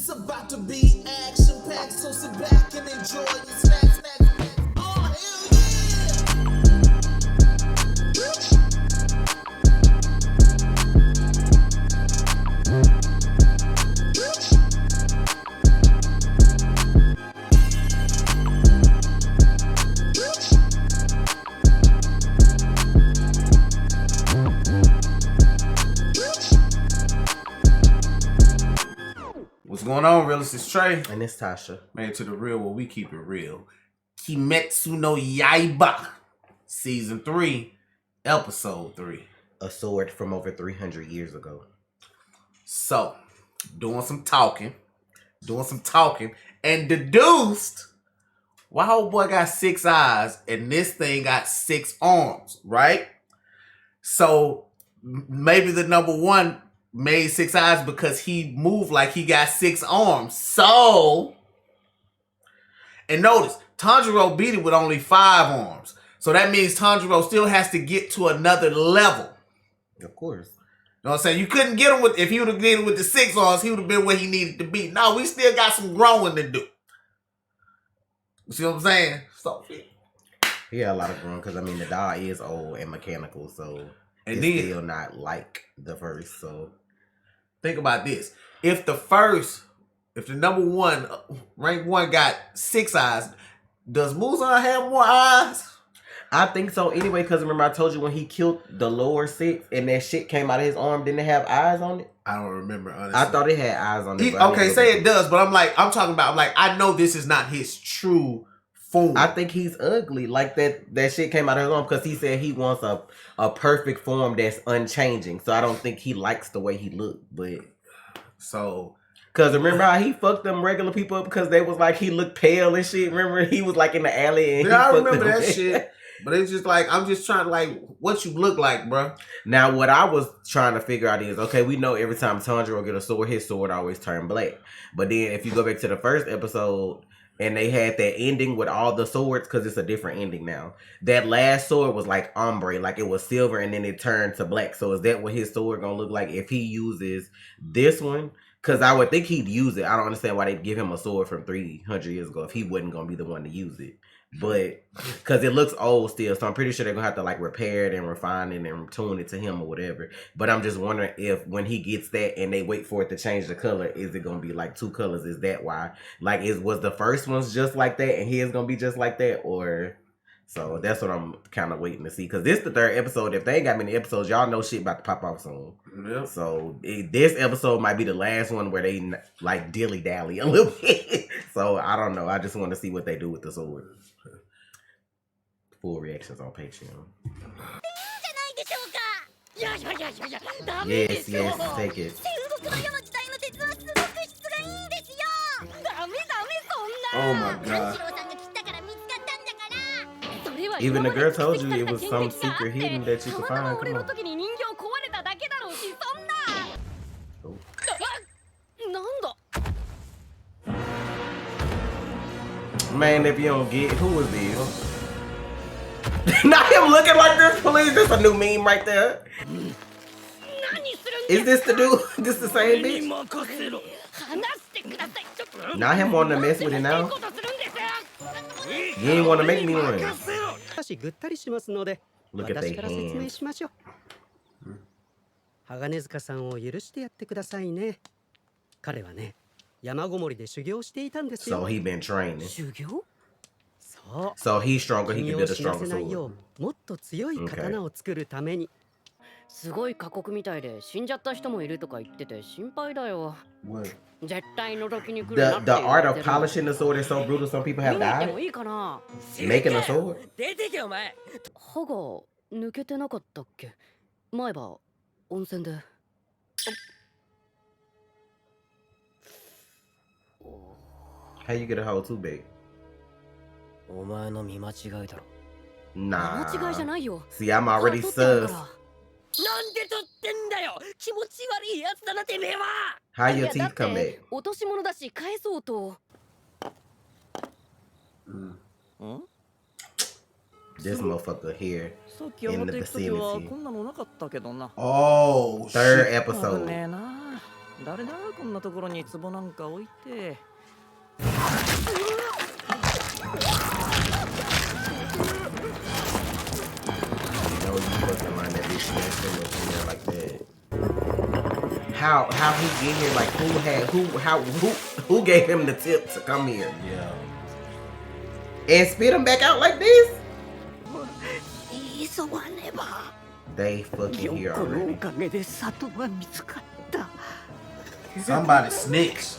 It's about to be action packed, so sit back and enjoy your snacks. Oh, hell What's going on, realist? It's Trey. And it's Tasha. Man, to the real where we keep it real. Kimetsu no Yaiba, Season 3, Episode 3. A sword from over 300 years ago. So, doing some talking, and deduced why old boy got 6 eyes and this thing got 6 arms, right? So, maybe the number one made 6 eyes because he moved like he got 6 arms. So, and notice, Tanjiro beat it with only 5 arms. So that means Tanjiro still has to get to another level. Of course. You know what I'm saying? You couldn't get him with, if he would have did it with the 6 arms, he would have been where he needed to be. No, we still got some growing to do. You see what I'm saying? So, Yeah, a lot of growing because I mean the doll is old and mechanical, so and it's then, still not like the first. So think about this. If the number one, rank 1 got 6 eyes, does Muzan have more eyes? I think so anyway, because remember I told you when he killed the lower 6 and that shit came out of his arm, didn't it have eyes on it? I don't remember, honestly. I thought it had eyes on it. Okay, say it does, but I'm talking about, I know this is not his true form. I think he's ugly. Like that shit came out of his arm because he said he wants a perfect form that's unchanging. So I don't think he likes the way he looked, but so because remember how he fucked them regular people up because they was like he looked pale and shit. Remember he was like in the alley and I remember that shit. But it's just like I'm just trying to what you look like, bro. Now what I was trying to figure out is okay, we know every time Tanjiro get a sword, his sword always turn black. But then if you go back to the first episode and they had that ending with all the swords because it's a different ending now. That last sword was like ombre, like it was silver and then it turned to black. So is that what his sword gonna look like if he uses this one? Because I would think he'd use it. I don't understand why they'd give him a sword from 300 years ago if he wasn't going to be the one to use it. But, because it looks old still, so I'm pretty sure they're going to have to like repair it and refine it and tune it to him or whatever. But I'm just wondering if when he gets that and they wait for it to change the color, is it going to be like 2 colors? Is that why? Like, was the first one's just like that and his going to be just like that? Or... So that's what I'm kind of waiting to see. Because this is the 3rd episode. If they ain't got many episodes, y'all know shit about to pop off soon. Yep. So this episode might be the last one where they like dilly-dally a little bit. So I don't know. I just want to see what they do with the sword. Full reactions on Patreon. Yes, take it. Oh my god. Even the girl told you it was some secret hidden that you could find. Come on. Man, if you don't get who is this? Not him looking like this, please. This a new meme right there. Is this the dude? This the same bitch? Not him wanting to mess with it now. You ain't want to make me one. Look at their hands. 鋼塚さんを許してやってくださいね。彼はね、山ごもりで修行していたんですよ。 So he been training. 修行？そう。 So he's stronger. He can build a 死な stronger せないよ sword. うもっと強い刀を作るために。すごい過酷みたいで死んじゃった人もいるとか言ってて心配だよ。絶対の時に来るなって The art of polishing the sword is so brutal. Some people have で died もいいかな。 making a sword. 出てけお前。歯が抜けてなかったっけ？前歯温泉で。How you get a hole too big? お前の見間違いだろ。 Nah. 間違いじゃないよ。 See, I'm already 歯取ってある sus. から。なんで取ってんだよ。気持ち悪いやつだなてめえは。 How い your やだ teeth っ come て back? 落とし物だし返そうと。This motherfucker here in the vicinity. Oh, Third shit. episode. 誰だこんなところに壺なんか置いて。 How he get here? Like who gave him the tip to come here? Yeah. And spit him back out like this? 急がねば。 They fucking here already. おかげで里が見つかった。 Somebody snitched.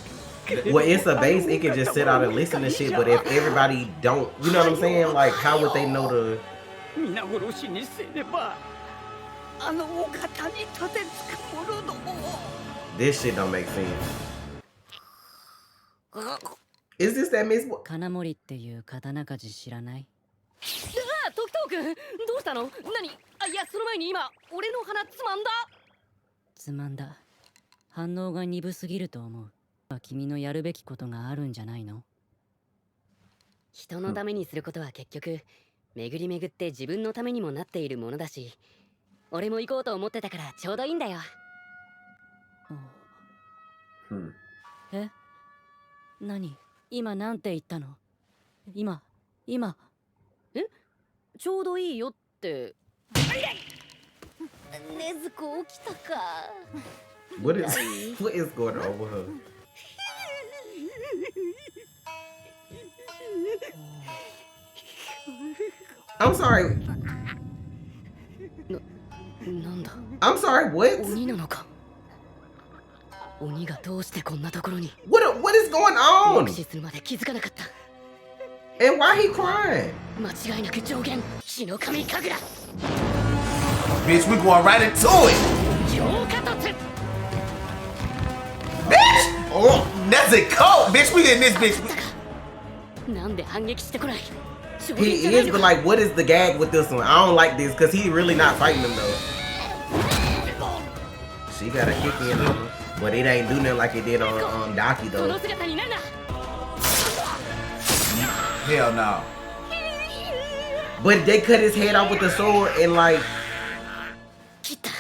Well, it's a base. It can just sit out and listen to shit. But if everybody don't, you know what I'm saying? Like, how would they know the? 皆殺しにせねば。あのお方に立てつく者どもを。 This shit don't make sense. Is this that Miss? 金森っていう刀鍛冶知らない？ああ、時藤君、どうしたの？何？あ、いや、その前に今、俺の鼻つまんだ。つまんだ。反応が鈍すぎると思う。君のやるべきことがあるんじゃないの？人のためにすることは結局、巡り巡って自分のためにもなっているものだし、俺も行こうと思ってたからちょうどいいんだよ。え？何？今なんて言ったの？今？え？ちょうどいいよって。ねずこ起きたか。What is going on with her? I'm sorry. なんだ。 I'm sorry. What? 鬼なのか。鬼がどうしてこんなところに。What is going on? 目視するまで気づかなかった。 And why he crying? 間違いなく上限。火の神神楽。 Bitch, we going right into it. 強化突。 Bitch! Oh, Nezuko! Bitch, we in this bitch. なんで反撃してこない。 He is, but like, what is the gag with this one? I don't like this because he really not fighting him though. She got a kick in on him, but it ain't do nothing like it did on Darcage この though. 姿になるな。 Hell no. But they cut his head off with the sword and like, 切った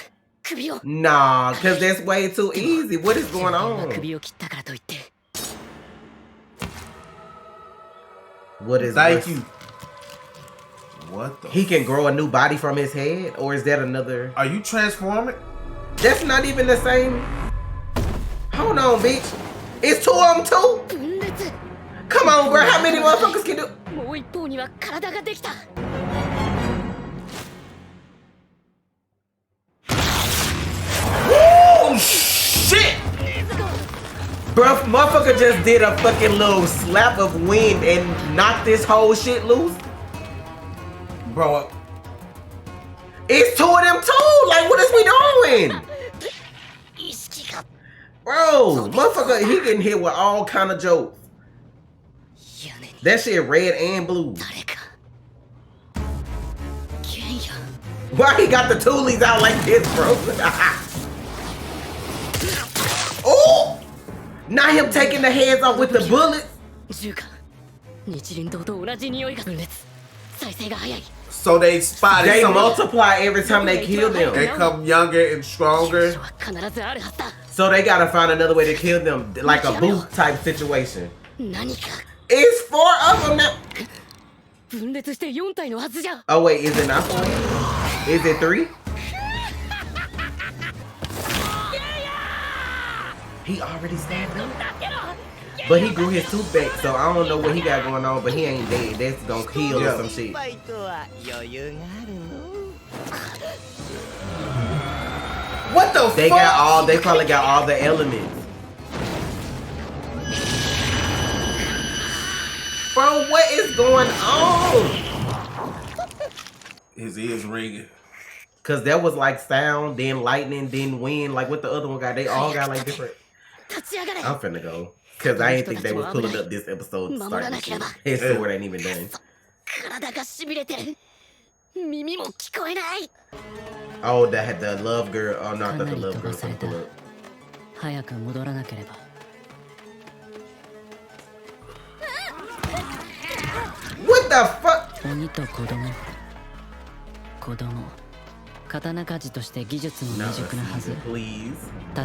首を。 nah, because that's way too easy. What is going on? 首を切ったからといって。 What is Thank this? you. What the? He can grow a new body from his head, or is that another? Are you transforming? That's not even the same. Hold on, bitch. It's two of them too. 分裂。 Come on, bro. How many motherfuckers can do? もう一方には体ができた。 Oh shit! Bro, motherfucker just did a fucking little slap of wind and knocked this whole shit loose. Bro, It's two of them too. Like, what is we doing? 意識が。 Bro, motherfucker, he getting hit with all kind of jokes. 屋根に That shit red and blue. 誰か。剣や。 Why he got the toolies out like this, bro? Oh! Not him taking the heads off with the bullets. 銃か。日輪刀と同じ匂いが分裂。再生が早い。 so they spotted They some. multiply every time they kill them. They come younger and stronger. は必ずあるはずだ。 So they gotta find another way to kill them, like a booth type situation. 何か It's four of them now. 分裂して4体のはずじゃ。 Oh wait, is it not four? Is it three? He already stabbed him. But he grew his tooth back, so I don't know what he got going on, but he ain't dead. That's gonna heal or some shit. バイトは余裕があるの。 What the They fuck? got all, they probably got all the elements. Bro, what is going on? His ears ringing. Cause that was like sound, then lightning, then wind. Like what the other one got, they all got like different. 立ち上がれ。 I'm finna go. Cause I ain't think they was pulling up this episode. Starting shit. His sword ain't even done. 体がしびれてる。耳も聞こえない。 Oh, that had the love girl. Oh, not the かなり love 飛 girl. ばされた。 Pull up. 早く戻らなければ。 What the fuck? 鬼と子供。子供。刀鍛冶として技術も No, 未熟なはず。 please.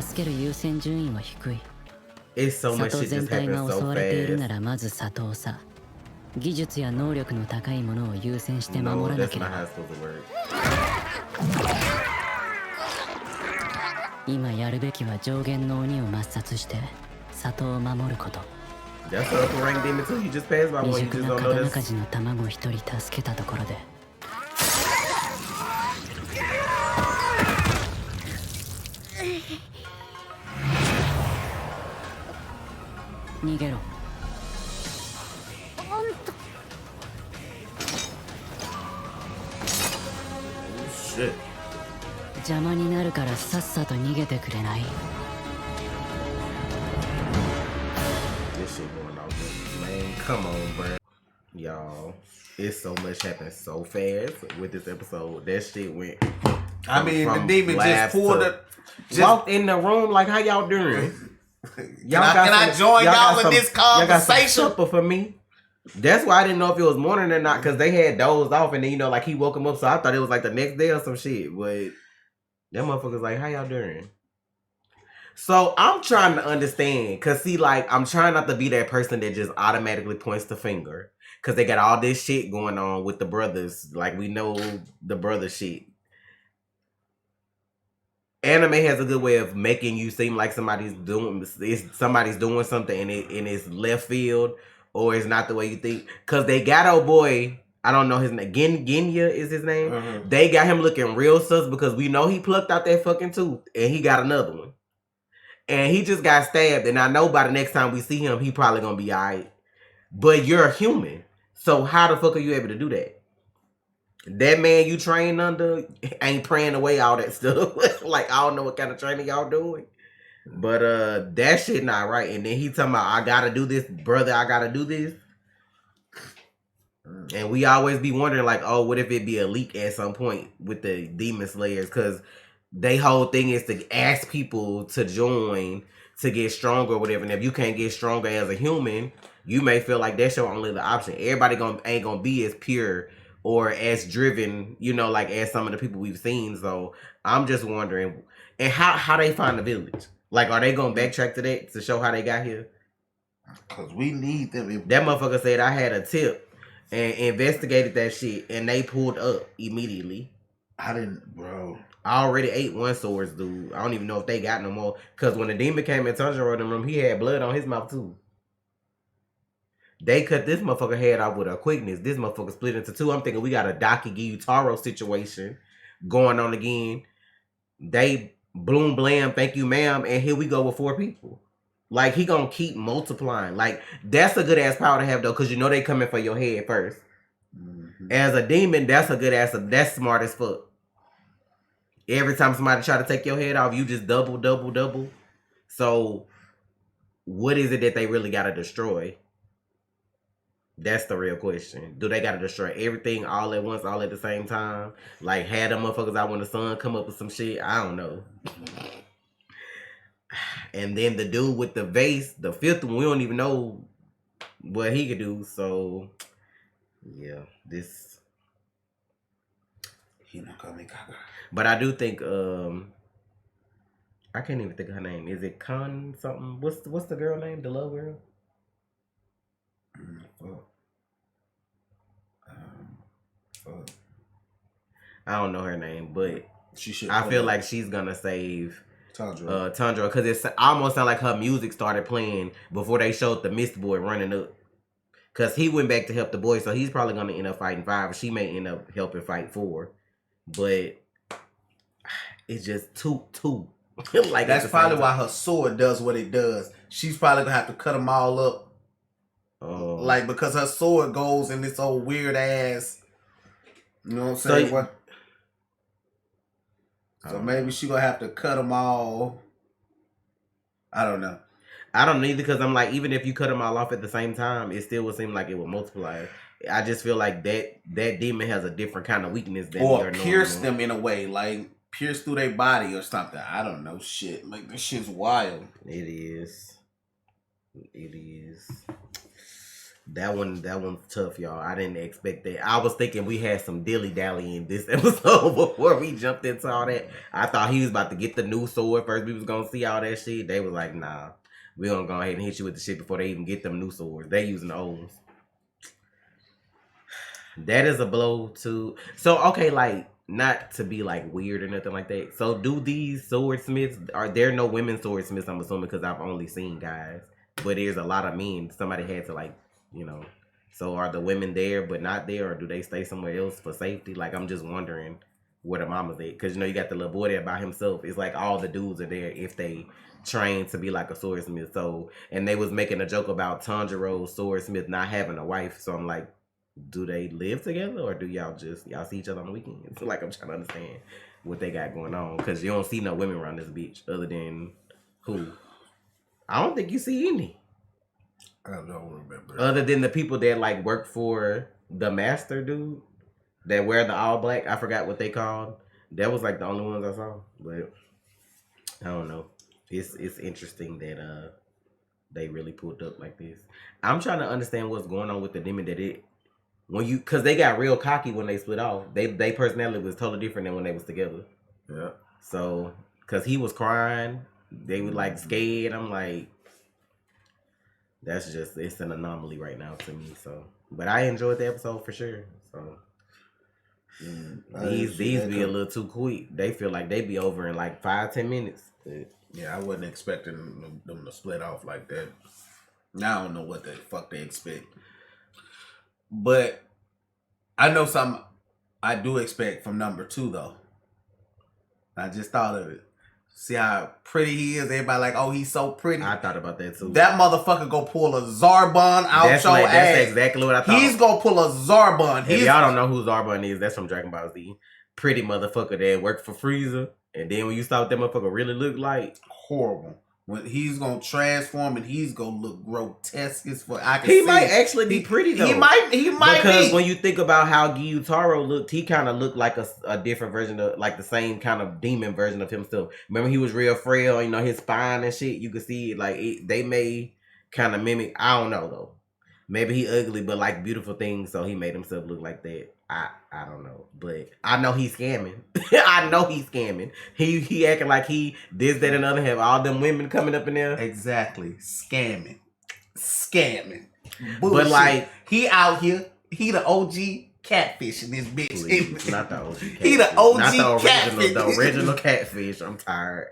助ける優先順位は低い。 It's so much 里 shit 全 just 体 happened が襲 so われているな fast. らまず里をさ。技術や能力の高いものを優先して No, 守らな that's けれ not ば。 how it's supposed to work. 今やるべきは上限の鬼を抹殺して里を守ること。 That's the upper rank demon too. You just passed by 未 one. You 熟 just な don't 刀 know 鍛 this. 冶の卵を一人助けたところで。逃げろ。 Shit. 邪魔になるからさっさと逃げてくれない。 This shit going off. Man, come on, bro. Y'all, it's so much happened so fast with this episode. That shit went. I mean, the from demon just laughs pulled to- it. Just, walked in the room like, how y'all doing? can I join y'all in this Y'all got some conversation? supper for me? That's why I didn't know if it was morning or not, because they had dozed off and then, you know, like he woke him up, so I thought it was like the next day or some shit. But that motherfucker's like, how y'all doing? So I'm trying to understand, because see, like, I'm trying not to be that person that just automatically points the finger, because they got all this shit going on with the brothers. Like, we know the brother shit. Anime has a good way of making you seem like somebody's doing something and it's left field or it's not the way you think. Cause they got old boy, I don't know his name, Genya is his name. Mhm. They got him looking real sus because we know he plucked out that fucking tooth and he got another one. And he just got stabbed, and I know by the next time we see him, he probably gonna be alright. But you're a human, so how the fuck are you able to do that? That man you train under ain't praying away all that stuff. Like, I don't know what kind of training y'all doing. But that shit not right. And then he talking about, I gotta do this, brother, I gotta do this. And we always be wondering, like, oh, what if it be a leak at some point with the Demon Slayers? Because they whole thing is to ask people to join to get stronger or whatever. And if you can't get stronger as a human, you may feel like that's your only other option. Everybody ain't gonna be as pure or as driven, you know, like as some of the people we've seen. So I'm just wondering, and how they find the village? Like, are they gonna backtrack to that to show how they got here? Cause we need them. That motherfucker said I had a tip and investigated that shit, and they pulled up immediately. I didn't, bro. I already ate one swords, dude. I don't even know if they got no more. Cause when the demon came in Tanjiro in the room, he had blood on his mouth too. They cut this motherfucker head off with a quickness. This motherfucker split into two. I'm thinking we got a Darcage Taro situation going on again. They bloom blam, thank you ma'am, and here we go with 4 people. Like, he gonna keep multiplying. Like, that's a good ass power to have though, cause you know they coming for your head first. Mm-hmm. As a demon, that's a good ass. That's smart as fuck. Every time somebody try to take your head off, you just double. So, what is it that they really gotta destroy? That's the real question. Do they gotta destroy everything all at once, all at the same time? Like, had them motherfuckers out when the sun come up with some shit? I don't know. And then the dude with the vase, the 5th one, we don't even know what he could do. So, yeah, this. But I do think, I can't even think of her name. Is it Con something? What's the girl name? The love girl? I don't know her name, but I feel like she's gonna save Tundra, because it almost sounded like her music started playing before they showed the Mist Boy running up. Because he went back to help the boy, so he's probably gonna end up fighting 5. She may end up helping fight 4, but it's just too. Like, that's probably why her sword does what it does. She's probably gonna have to cut them all up. Like, because her sword goes in this old weird ass. You know what I'm saying? So maybe she gonna have to cut them all. I don't know. I don't know either, because I'm like, even if you cut them all off at the same time, it still would seem like it would multiply. I just feel like that demon has a different kind of weakness than or pierce them in a way, like pierce through their body or something. I don't know. Shit, like, this shit's wild. It is. That one's tough, y'all. I didn't expect that. I was thinking we had some dilly-dally in this episode before we jumped into all that. I thought he was about to get the new sword first. We was gonna see all that shit. They was like, nah, we gonna go ahead and hit you with the shit before they even get them new swords. They using the old ones. That is a blow to... So, okay, like, not to be, like, weird or nothing like that. So, do these swordsmiths... Are there no women swordsmiths, I'm assuming, because I've only seen guys. But there's a lot of men. Somebody had to, like, you know... So, are the women there but not there, or do they stay somewhere else for safety? Like, I'm just wondering where the mama's at. Because, you know, you got the little boy there by himself. It's like all the dudes are there if they train to be like a swordsmith. So, and they was making a joke about Tanjiro's swordsmith not having a wife. So, I'm like, do they live together, or do y'all see each other on the weekends? Like, I'm trying to understand what they got going on, because you don't see no women around this beach other than who? I don't think you see any. I don't remember. Other than the people that like work for the master dude that wear the all black. I forgot what they called. That was like the only ones I saw. But I don't know. It's interesting that they really pulled up like this. I'm trying to understand what's going on with the demon because they got real cocky when they split off. They personality was totally different than when they was together. Yeah. So, because he was crying, they were like scared. I'm like, it's an anomaly right now to me. So, but I enjoyed the episode for sure. So, these be a little too quick. They feel like they be over in like 5-10 minutes. Yeah, I wasn't expecting them to split off like that. Now I don't know what the fuck they expect. But I know something I do expect from number 2 though. I just thought of it. See how pretty he is? Everybody like, oh, he's so pretty. I thought about that too. That motherfucker go pull a Zarbon out your ass. That's exactly what I thought. He's gonna pull a Zarbon. If y'all don't know who Zarbon is, that's from Dragon Ball Z. Pretty motherfucker that worked for Frieza. And then when you saw what that motherfucker really look like, horrible. When he's gonna transform and he's gonna look grotesque as fuck. He might actually be pretty though. He might because be. when you think about how Gyutaro looked, he kind of looked like a different version of, like the same kind of demon version of himself. Remember, he was real frail, you know, his spine and shit. You could see it, like they may kind of mimic. I don't know though. Maybe he ugly, but like beautiful things, so he made himself look like that. I don't know, but I know he's scamming. I know he's scamming. He acting like he this, that, and other. Have all them women coming up in there. Exactly, scamming. Bullshit. But like he out here, he the OG catfish in this bitch. Please, not the OG catfish. He the OG not catfish. The original catfish. I'm tired.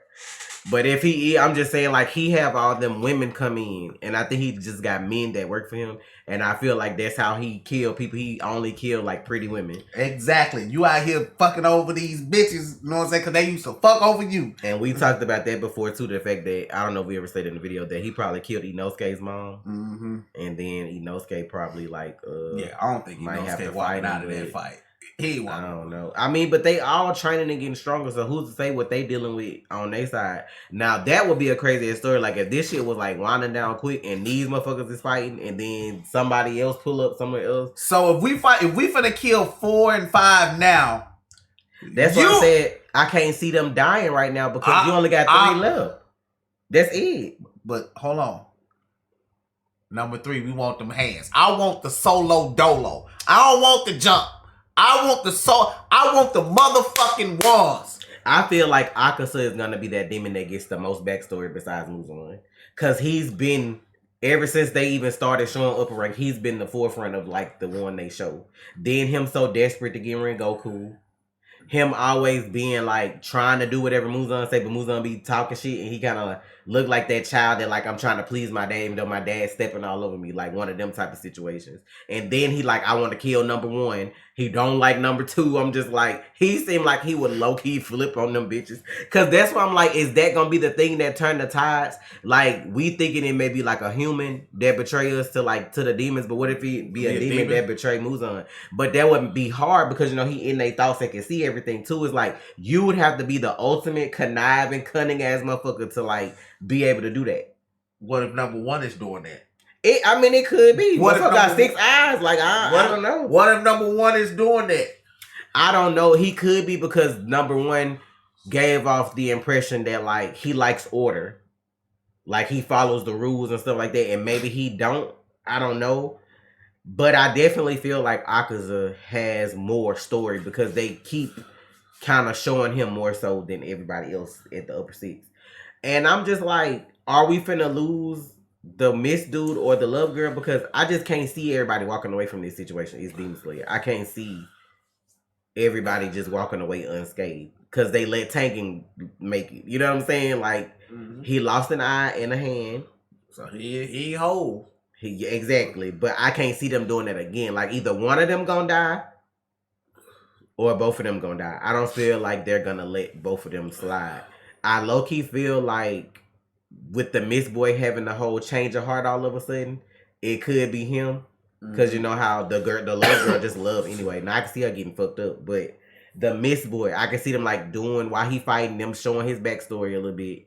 But if I'm just saying, like, he have all them women come in, and I think he just got men that work for him, and I feel like that's how he kill people. He only kill like pretty women. Exactly. You out here fucking over these bitches, you know what I'm saying? Because they used to fuck over you. And we talked about that before too. The fact that I don't know if we ever said in the video that he probably killed Inosuke's mom, and then Inosuke probably like yeah, I don't think Inosuke walking out of that fight. I don't know. I mean, but they all training and getting stronger. So who's to say what they dealing with on their side? Now that would be a crazy story. Like if this shit was like winding down quick and these motherfuckers is fighting, and then somebody else pull up somewhere else. So if we finna kill 4 and 5 now, that's what I said. I can't see them dying right now because you only got 3 left. That's it. But hold on. Number 3, we want them hands. I want the solo dolo. I don't want the jump. I want the motherfucking wands. I feel like Akaza is gonna be that demon that gets the most backstory besides Muzan. Cause he's been, ever since they even started showing Upper Rank, he's been the forefront of like the one they show. Then him so desperate to get Rengoku. Him always being like trying to do whatever Muzan say, but Muzan be talking shit, and he kind of look like that child that like I'm trying to please my dad, even though my dad's stepping all over me, like one of them type of situations. And then he like, I want to kill number 1. He don't like number 2. I'm just like, he seemed like he would low key flip on them bitches. Cause that's why I'm like, is that gonna be the thing that turned the tides? Like we thinking it may be like a human that betray us to the demons, but what if he be a demon that betray Muzan? But that wouldn't be hard because you know he in their thoughts and can see everything too. It's like you would have to be the ultimate conniving, cunning ass motherfucker to like be able to do that. What if number 1 is doing that? It could be. What if got 6 eyes? Like I don't know. What if number 1 is doing that? I don't know. He could be because number 1 gave off the impression that like he likes order, like he follows the rules and stuff like that, and maybe he don't. I don't know. But I definitely feel like Akaza has more story because they keep kind of showing him more so than everybody else at the upper six. And I'm just like, are we finna lose the Miss dude or the love girl? Because I just can't see everybody walking away from this situation. It's Demon Slayer. I can't see everybody just walking away unscathed because they let Tanking make it. You know what I'm saying? Like, he lost an eye and a hand. So he whole. Exactly. But I can't see them doing that again. Like, either one of them gonna die or both of them gonna die. I don't feel like they're gonna let both of them slide. I low-key feel like with the Miss Boy having the whole change of heart all of a sudden, it could be him. Because you know how the love girl just love anyway. Now I can see her getting fucked up. But the Miss Boy, I can see them like doing while he fighting them, showing his backstory a little bit.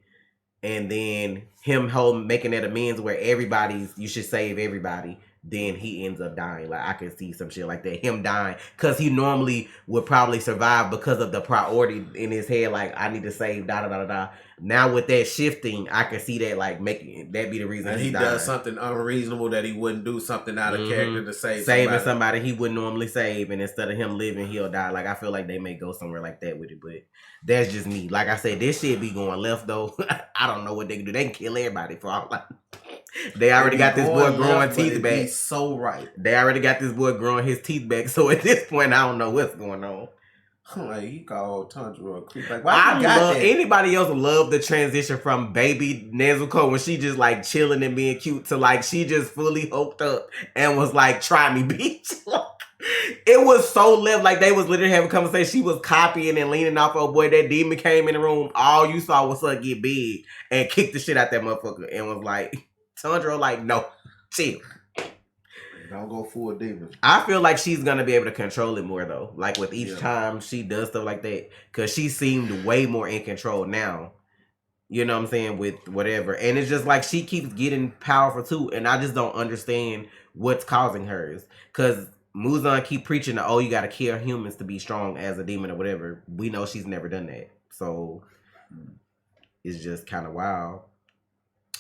And then him making that amends where you should save everybody. Then he ends up dying. Like, I can see some shit like that. Him dying. Because he normally would probably survive because of the priority in his head. Like, I need to save, da-da-da-da-da. Now with that shifting, I can see that, like, making that be the reason and he does something unreasonable that he wouldn't do something out of character to save somebody he wouldn't normally save. And instead of him living, he'll die. Like, I feel like they may go somewhere like that with it. But that's just me. Like I said, this shit be going left, though. I don't know what they can do. They can kill everybody for all I... They already got this boy growing teeth back. So right. They already got this boy growing his teeth back. So at this point, I don't know what's going on. Like, he called Tundra a creep. Like, why anybody else love the transition from baby Nezuko when she just like chilling and being cute to like she just fully hoped up and was like, try me, bitch. It was so left. Like, they was literally having a conversation. She was copying and leaning off her boy. That demon came in the room. All you saw was her get big and kick the shit out that motherfucker and was like, Tundra, like, no, chill. Don't go full demon. I feel like she's gonna be able to control it more though. Like with each time she does stuff like that, because she seemed way more in control now. You know what I'm saying, with whatever, and it's just like she keeps getting powerful too, and I just don't understand what's causing hers. Because Muzan keep preaching that, oh, you gotta kill humans to be strong as a demon or whatever. We know she's never done that, so it's just kind of wild.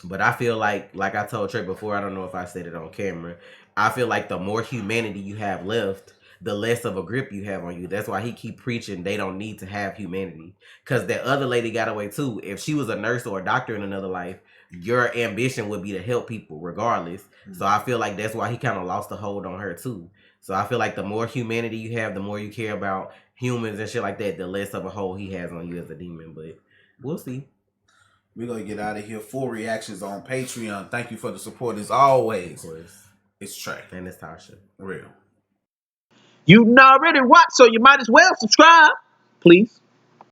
But I feel like I told Trey before, I don't know if I said it on camera, I feel like the more humanity you have left, the less of a grip you have on you. That's why he keep preaching they don't need to have humanity. Because that other lady got away too. If she was a nurse or a doctor in another life, your ambition would be to help people regardless. So I feel like that's why he kind of lost the hold on her too. So I feel like the more humanity you have, the more you care about humans and shit like that, the less of a hold he has on you as a demon. But we'll see. We're going to get out of here. Full reactions on Patreon. Thank you for the support as always. Of course. It's Trey. And it's Tasha. Real. You already watched, so you might as well subscribe, please.